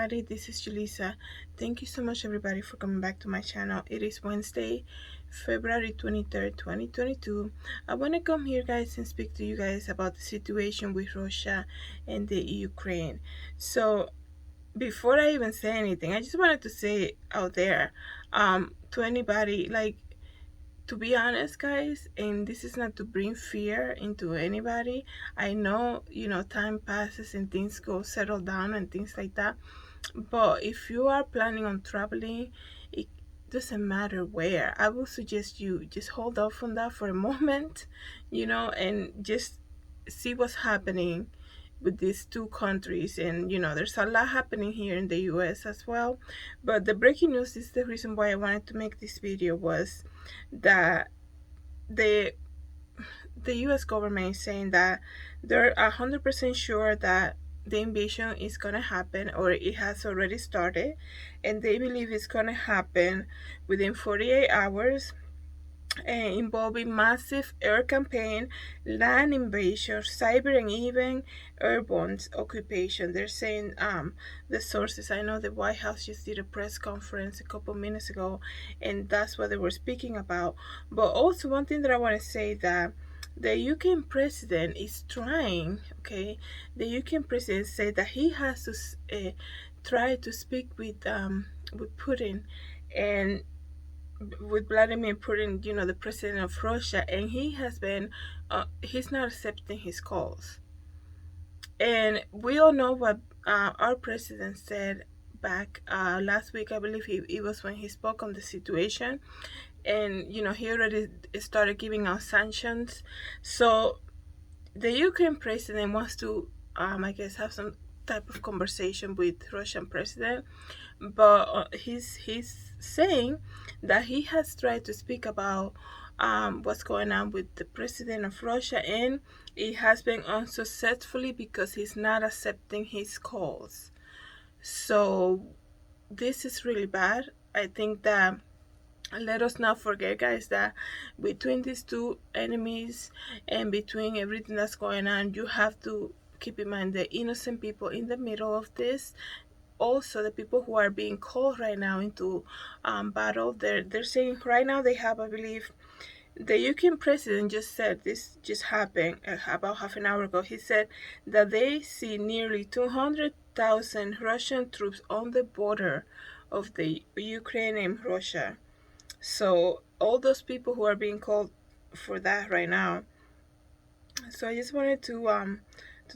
everybody, this is Julissa. Thank you so much everybody for coming back to my channel. It is Wednesday, February 23rd, 2022. I want to come here guys and speak to you guys about the situation with Russia and the Ukraine. So before I even say anything, I just wanted to say out there to anybody, like, to be honest guys, and this is not to bring fear into anybody. I know, time passes and things go settle down and things like that, but if you are planning on traveling, it doesn't matter where. I will suggest you just hold off on that for a moment, and just see what's happening with these two countries. And there's a lot happening here in the US as well. But the breaking news is the reason why I wanted to make this video was that the the US government is saying that they're 100% sure that the invasion is going to happen, or it has already started, and they believe it's going to happen within 48 hours, involving massive air campaign, land invasion, cyber, and even airborne occupation. They're saying, the sources. I know the White House just did a press conference a couple minutes ago, and that's what they were speaking about. But also, one thing that I want to say, that the UK president is trying. Okay, the UK president said that he has to try to speak with Putin, and with Vladimir Putin, the president of Russia, and he's not accepting his calls. And we all know what our president said back last week. I believe it was when he spoke on the situation, and he already started giving out sanctions. So the Ukraine president wants to, I guess, have some type of conversation with Russian president, but he's saying that he has tried to speak about what's going on with the president of Russia, and it has been unsuccessfully because he's not accepting his calls. So this is really bad. I think that, let us not forget guys, that between these two enemies and between everything that's going on, you have to keep in mind the innocent people in the middle of this. Also the people who are being called right now into battle. They're saying right now they have, I believe, the UK president just said, this just happened about half an hour ago. He said that they see nearly 200,000 Russian troops on the border of the Ukraine and Russia. So all those people who are being called for that right now. So I just wanted to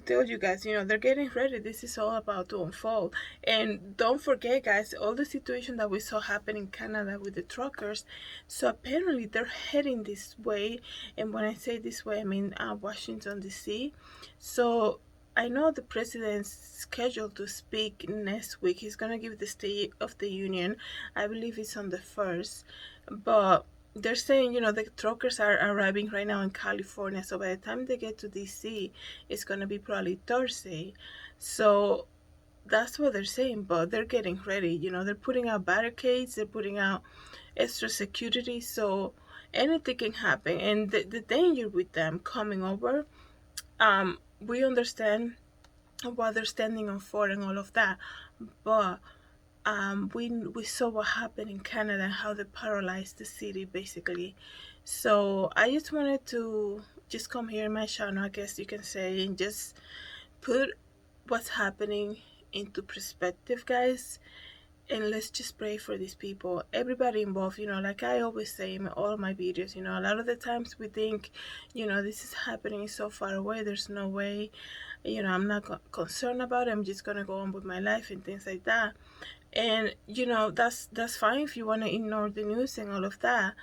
tell you guys, they're getting ready. This is all about to unfold. And don't forget guys, all the situation that we saw happen in Canada with the truckers. So apparently they're heading this way, and when I say this way, I mean Washington DC. So I know the president's scheduled to speak next week. He's gonna give the State of the Union. I believe it's on the 1st, but they're saying, the truckers are arriving right now in California. So by the time they get to DC, it's going to be probably Thursday. So that's what they're saying, but they're getting ready. They're putting out barricades, they're putting out extra security. So anything can happen. And the danger with them coming over, we understand what they're standing on for and all of that. But we saw what happened in Canada and how they paralyzed the city basically. So I just wanted to just come here in my channel, I guess you can say, and just put what's happening into perspective guys. And let's just pray for these people, everybody involved. Like I always say in all of my videos, a lot of the times we think, this is happening so far away, there's no way, I'm not concerned about it, I'm just gonna go on with my life and things like that. And that's fine if you want to ignore the news and all of that,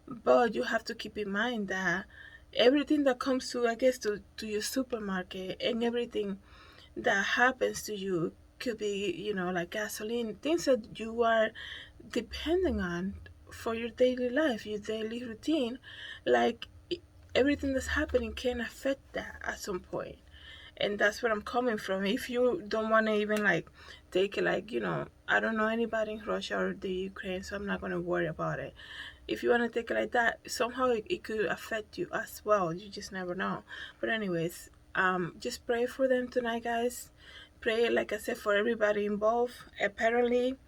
but you have to keep in mind that everything that comes to, I guess, to your supermarket, and everything that happens to you could be, like gasoline, things that you are depending on for your daily life, your daily routine. Like, everything that's happening can affect that at some point. And that's where I'm coming from. If you don't want to even like take it, like, I don't know anybody in Russia or the Ukraine, so I'm not going to worry about it. If you want to take it like that, somehow it could affect you as well. You just never know. But anyways, just pray for them tonight guys. pray, like I said, for everybody involved. Apparently,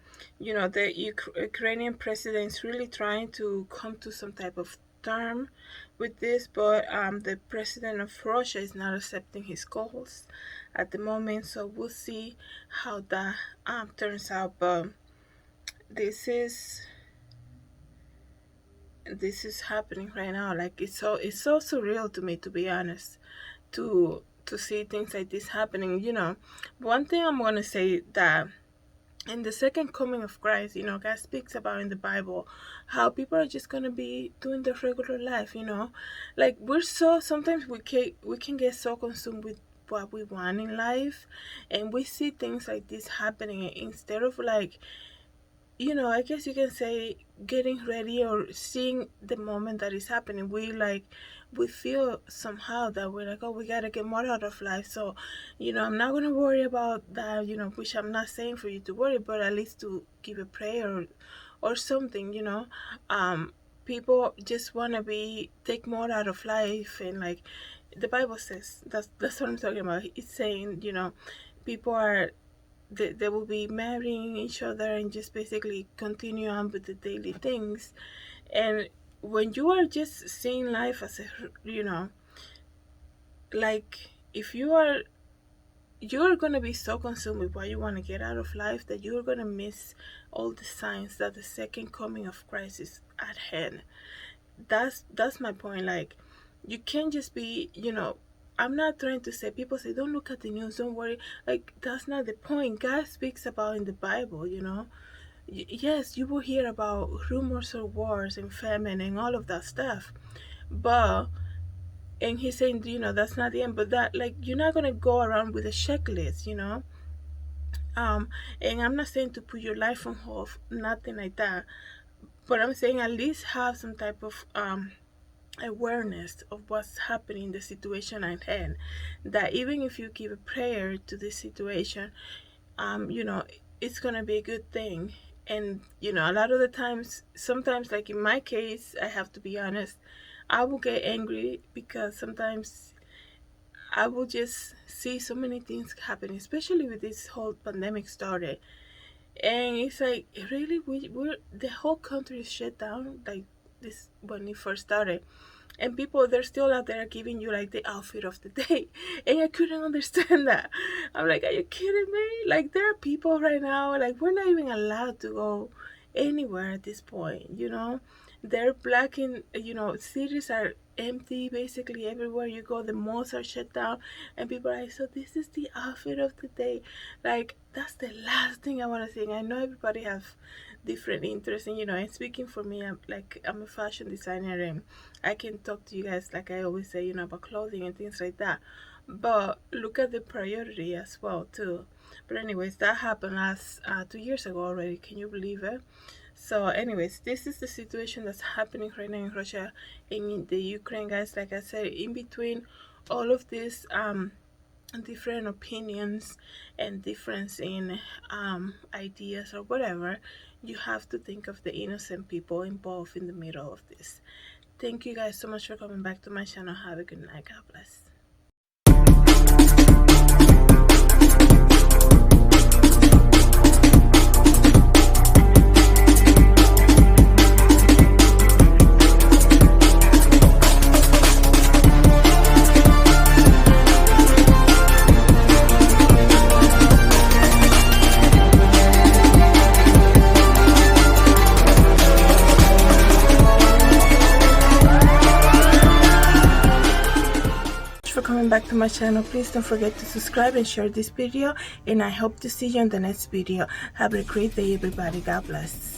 the Ukrainian president is really trying to come to some type of term with this, but the president of Russia is not accepting his calls at the moment. So we'll see how that turns out. But this is happening right now. Like it's so surreal to me, to be honest, to see things like this happening. One thing I'm gonna say, that in the second coming of Christ, God speaks about in the Bible how people are just gonna be doing their regular life. Like sometimes we can get so consumed with what we want in life, and we see things like this happening instead of, like, I guess you can say, getting ready or seeing the moment that is happening. We feel somehow that we're like, oh, we gotta get more out of life. So, I'm not gonna worry about that, which I'm not saying for you to worry, but at least to give a prayer or something. People just wanna take more out of life, and like the Bible says, that's what I'm talking about. It's saying, people are, they will be marrying each other and just basically continue on with the daily things. And when you are just seeing life as like, if you're gonna be so consumed with what you want to get out of life that you're gonna miss all the signs that the second coming of Christ is at hand. That's my point. Like, you can't just be, I'm not trying to say, people say, don't look at the news, don't worry. Like, that's not the point. God speaks about in the Bible, yes, you will hear about rumors of wars and famine and all of that stuff, but, and he's saying, that's not the end, but that, like, you're not gonna go around with a checklist, and I'm not saying to put your life on hold, nothing like that, but I'm saying at least have some type of awareness of what's happening, the situation at hand, that even if you give a prayer to this situation, it's gonna be a good thing. And a lot of the times, sometimes, like in my case, I have to be honest, I will get angry because sometimes I will just see so many things happening, especially with this whole pandemic started, and it's like, really, we're the whole country is shut down like this when it first started, and people, they're still out there giving you like the outfit of the day. And I couldn't understand that. I'm like, are you kidding me? Like, there are people right now, like, we're not even allowed to go anywhere at this point. They're blocking, cities are empty basically everywhere you go. The malls are shut down, and people are like, so this is the outfit of the day. Like, that's the last thing I want to say. I know everybody have different interests, and speaking for me, I'm a fashion designer, and I can talk to you guys, like I always say, about clothing and things like that, but look at the priority as well too. But anyways, that happened last 2 years ago already. Can you believe it? So anyways, this is the situation that's happening right now in Russia and in the Ukraine, guys. Like I said, in between all of these different opinions and difference in ideas or whatever, you have to think of the innocent people involved in the middle of this. Thank you guys so much for coming back to my channel. Have a good night. God bless. Back to my channel. Please don't forget to subscribe and share this video, and I hope to see you in the next video. Have a great day, everybody. God bless.